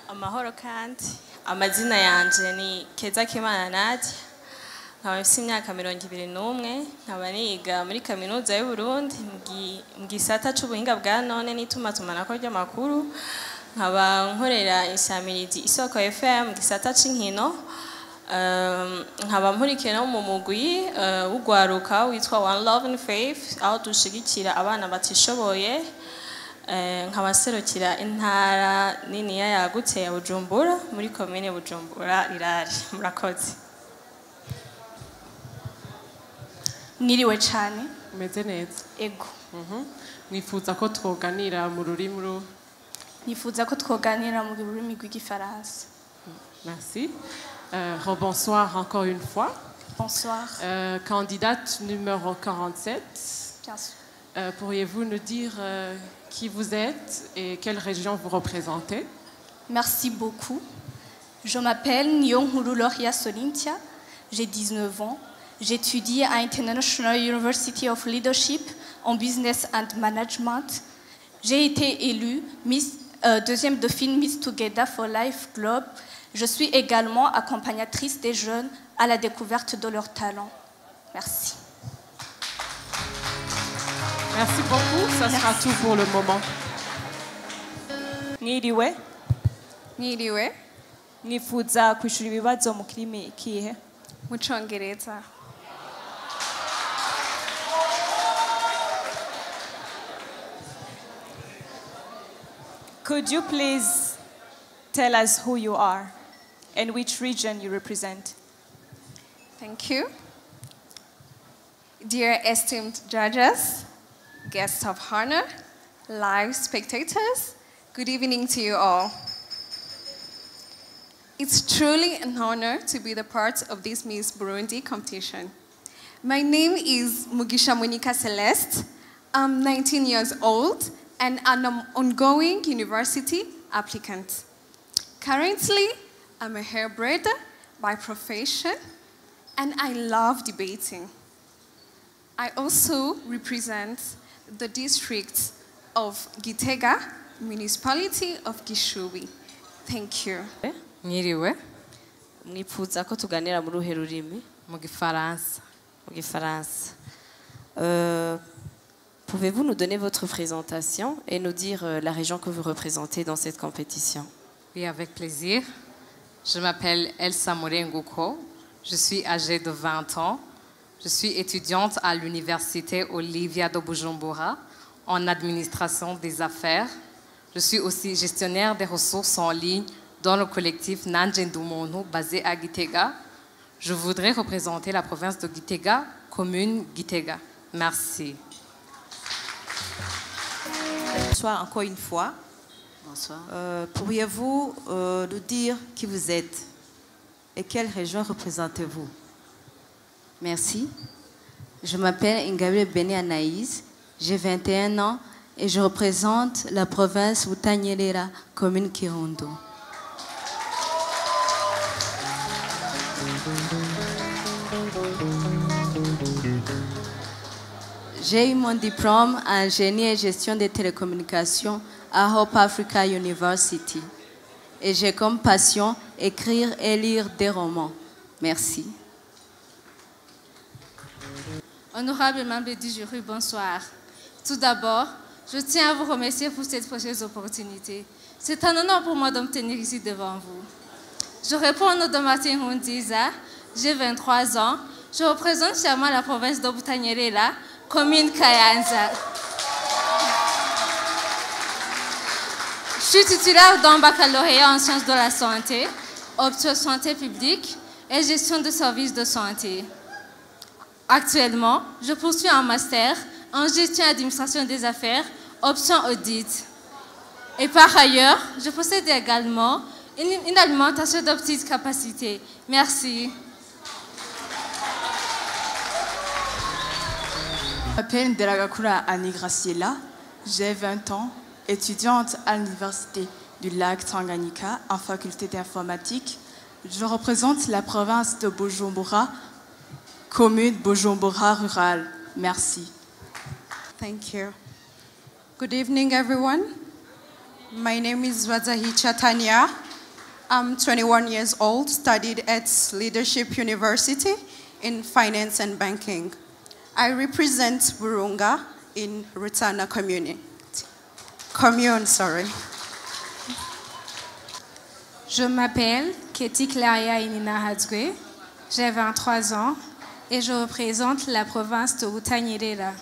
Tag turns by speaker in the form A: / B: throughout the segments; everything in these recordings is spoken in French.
A: Amahoro kandi amazina yanje ni Keza Kimana Nadia nkaba mfite imyaka 21 nkaba niga muri kaminuza y'u Burundi mu gisata c'ubuhinga bwa none n'itumatumana ry'amakuru nkaba nkorera insamirizi Isoko FM gisata c'inkino nkaba nkurikira mu mugwi w'ugwaruka witwa One Love and Faith aho dushigikira abana batishoboye nkabaserukira intara nini yagutse ya Bujumbura muri commune Bujumbura Rirari murakoze.
B: Niriwe cyane
C: umeze neza
B: ego
C: mwifuza ko twoganira mu rurimi
B: nifuza ko twoganira mu rurimi rw'igifaransa.
C: Merci. Bonsoir encore une fois.
B: Bonsoir.
C: Candidate numéro 47.
B: Bien sûr.
C: Pourriez-vous nous dire qui vous êtes et quelle région vous représentez?
B: Merci beaucoup. Je m'appelle Nyonghuru Loria Solintia, j'ai 19 ans. J'étudie à International University of Leadership en Business and Management. J'ai été élue deuxième dauphine Miss Together for Life Globe. Je suis également accompagnatrice des jeunes à la découverte de leurs talents. Merci.
C: Merci beaucoup, ça sera tout pour le moment.
D: Mwiriwe.
E: Mwiriwe.
D: Nifuza kwishura ibibazo mu kirimi ikihe?
E: Mu Congereza.
D: Could you please tell us who you are and which region you represent?
E: Thank you. Dear esteemed judges, guests of honor, live spectators, good evening to you all. It's truly an honor to be the part of this Miss Burundi competition. My name is Mugisha Monika Celeste. I'm 19 years old and an ongoing university applicant. Currently, I'm a hairbraider by profession and I love debating. I also represent the district of Gitega, municipality of Gishubi. Thank you.
A: Mwiriwe. Mwifuza ko tuganira mu ruhe rurimi? Mu Gifaransa. Mu Gifaransa. Pouvez-vous nous donner votre présentation et nous dire la région que vous représentez dans cette compétition?
F: Oui, avec plaisir. Je m'appelle Elsa Morenguko. Je suis âgée de 20 ans. Je suis étudiante à l'université Olivia de Bujumbura en administration des affaires. Je suis aussi gestionnaire des ressources en ligne dans le collectif Nanjendumono basé à Gitega. Je voudrais représenter la province de Gitega, commune Gitega. Merci.
G: Bonsoir encore une fois. Bonsoir. Pourriez-vous nous dire qui vous êtes et quelle région représentez-vous?
H: Merci. Je m'appelle Ingabire Beni Anaïs, j'ai 21 ans et je représente la province Butanyerera, commune Kirundo. J'ai eu mon diplôme en génie et gestion des télécommunications à Hope Africa University. Et j'ai comme passion écrire et lire des romans. Merci.
I: Honorables membres du jury, bonsoir. Tout d'abord, je tiens à vous remercier pour cette précieuse opportunité. C'est un honneur pour moi de me tenir ici devant vous. Je réponds au nom de Martin Hundiza, j'ai 23 ans. Je représente fièrement la province de Butanyerera, commune Kayanza. Je suis titulaire d'un baccalauréat en sciences de la santé, option santé publique et gestion de services de santé. Actuellement, je poursuis un master en gestion et administration des affaires, option audit. Et par ailleurs, je possède également une alimentation de petite capacité. Merci.
J: Je m'appelle Delagakura Annie Graciela, j'ai 20 ans, étudiante à l'université du lac Tanganyika en faculté d'informatique. Je représente la province de Bujumbura, commune Bujumbura rurale. Merci.
K: Thank you. Good evening, everyone. My name is Wazahi Chatania. I'm 21 years old, studied at Leadership University in Finance and Banking. I represent Burunga in Rutana Commune.
L: Je m'appelle Keti Claria Inina Hadzwe, j'ai 23 ans et je représente la province de Rutanyerera.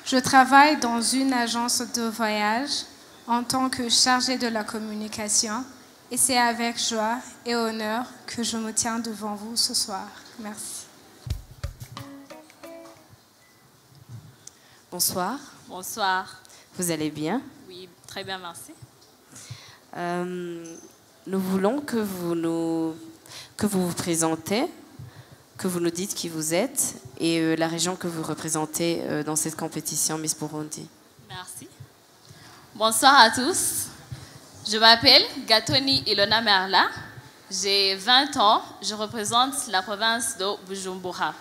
L: Je travaille dans une agence de voyage en tant que chargée de la communication et c'est avec joie et honneur que je me tiens devant vous ce soir. Merci.
M: Bonsoir.
A: Bonsoir.
M: Vous allez bien?
A: Oui, très bien, merci.
M: Nous voulons que vous vous présentez, que vous nous dites qui vous êtes et la région que vous représentez dans cette compétition Miss Burundi.
A: Merci. Bonsoir à tous. Je m'appelle Gatoni Ilona Merla. J'ai 20 ans. Je représente la province de Bujumbura.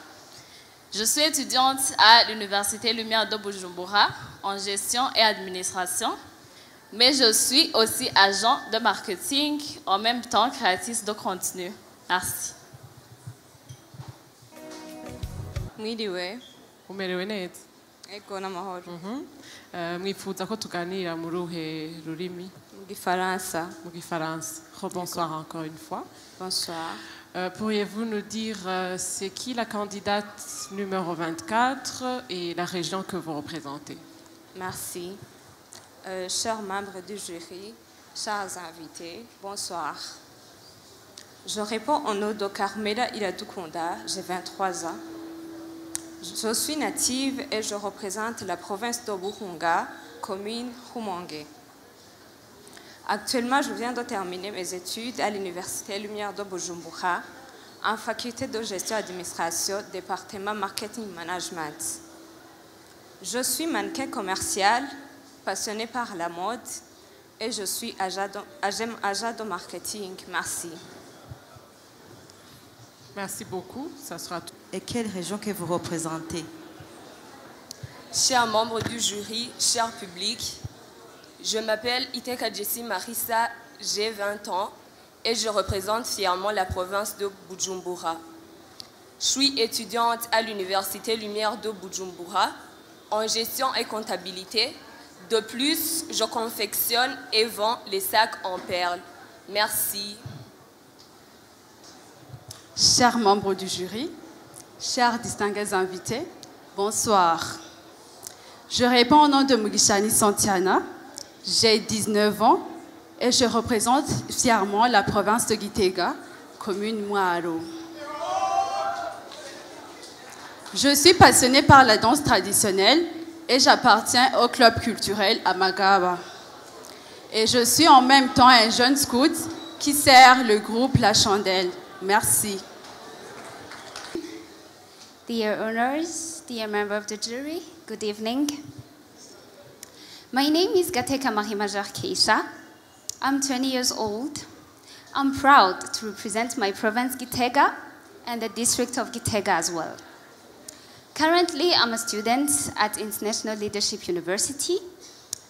A: Je suis étudiante à l'Université Lumière de Bujumbura en gestion et administration, mais je suis aussi agent de marketing, en même temps créatrice de contenu. Merci.
N: Mwiriwe.
C: Umerewe neza?
N: Ego n'amahoro.
C: Mwifuza ko tuganira mu ruhe rurimi?
N: Mu Gifaransa.
C: Mu Gifaransa. Bonsoir encore une fois.
N: Bonsoir.
C: Pourriez-vous nous dire c'est qui la candidate numéro 24 et la région que vous représentez?
N: Merci. Chers membres du jury, chers invités, bonsoir. Je réponds au nom de Carmela Iradukunda, j'ai 23 ans. Je suis native et je représente la province de Burunga, commune Rumonge. Actuellement, je viens de terminer mes études à l'Université Lumière de Bujumbura, en faculté de gestion et administration, département marketing management. Je suis mannequin commercial, passionné par la mode et je suis agent de marketing. Merci.
C: Merci beaucoup. Ça sera tout.
G: Et quelle région que vous représentez?
O: Chers membres du jury, cher public, je m'appelle Iteka Jessie Marissa, j'ai 20 ans et je représente fièrement la province de Bujumbura. Je suis étudiante à l'Université Lumière de Bujumbura en gestion et comptabilité. De plus, je confectionne et vends les sacs en perles. Merci.
P: Chers membres du jury, chers distingués invités, bonsoir. Je réponds au nom de Mugishani Santiana, j'ai 19 ans et je représente fièrement la province de Gitega, commune Mwaro. Je suis passionnée par la danse traditionnelle et j'appartiens au club culturel Amagaba. Et je suis en même temps un jeune scout qui sert le groupe La Chandelle. Merci.
Q: Dear honors, dear member of the jury, good evening. My name is Gateka Mahimajar Keisha. I'm 20 years old. I'm proud to represent my province Gitega and the district of Gitega as well. Currently, I'm a student at International Leadership University.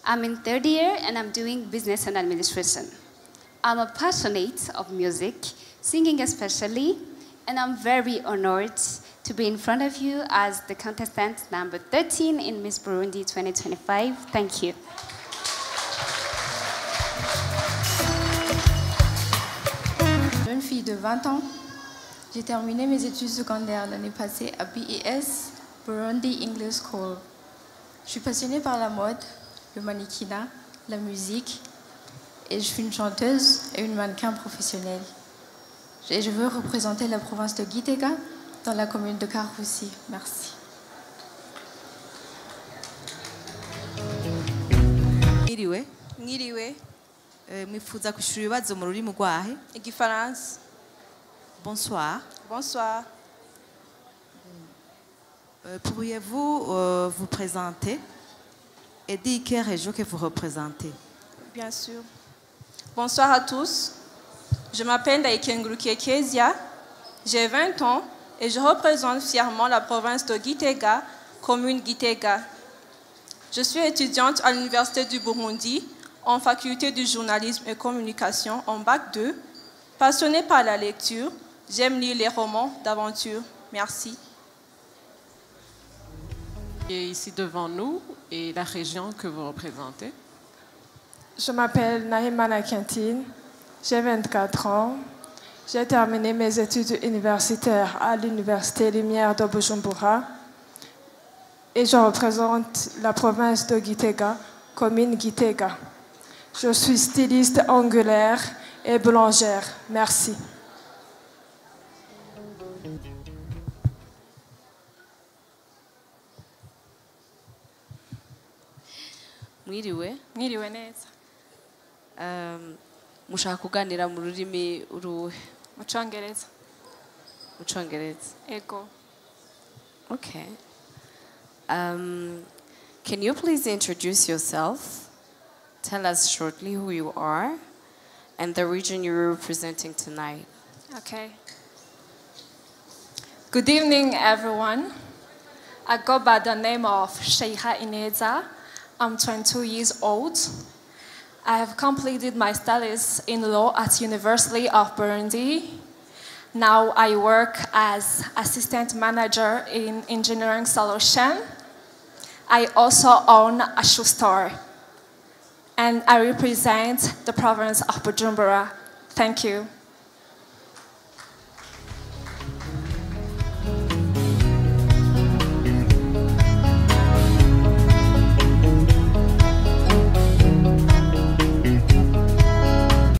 Q: I'm in third year and I'm doing business and administration. I'm a passionate of music, singing especially, and I'm very honored to be in front of you as the contestant number 13 in Miss Burundi 2025. Thank you.
R: Jeune fille de 20 ans, j'ai terminé mes études secondaires l'année passée à BES, Burundi English School. Je suis passionnée par la mode, le mannequinat, la musique, et je suis une chanteuse et une mannequin professionnelle. Et je veux représenter la province de Gitega dans la commune de Karoussi. Merci.
G: Mwiriwe.
S: Mwiriwe.
G: Mwifuza kwishura ibibazo mu rurimi rwahe?
S: Igifaransa.
G: Bonsoir.
S: Bonsoir.
G: Pourriez-vous vous présenter et dire quelle région que vous représentez?
S: Bien sûr. Bonsoir à tous. Je m'appelle Daikengruki Kezia. J'ai 20 ans et je représente fièrement la province de Gitega, commune Gitega. Je suis étudiante à l'Université du Burundi en faculté de journalisme et communication en bac 2. Passionnée par la lecture, j'aime lire les romans d'aventure. Merci.
C: Et ici devant nous et la région que vous représentez.
T: Je m'appelle Naïmana Quintine, j'ai 24 ans. J'ai terminé mes études universitaires à l'Université Lumière de Bujumbura et je représente la province de Gitega, commune Gitega. Je suis styliste angulaire et boulangère. Merci.
M: Mwiriwe.
S: Mwiriwe neza.
M: Mushaka kuganira mu rurimi uruhe?
S: Mu Congereza.
M: Mu Congereza.
S: Ego.
M: Okay. Can you please introduce yourself? Tell us shortly who you are and the region you're representing tonight.
T: Okay. Good evening, everyone. I go by the name of Sheikha Ineza. I'm 22 years old. I have completed my studies in law at University of Burundi. Now I work as assistant manager in engineering solution. I also own a shoe store. And I represent the province of Bujumbura. Thank you.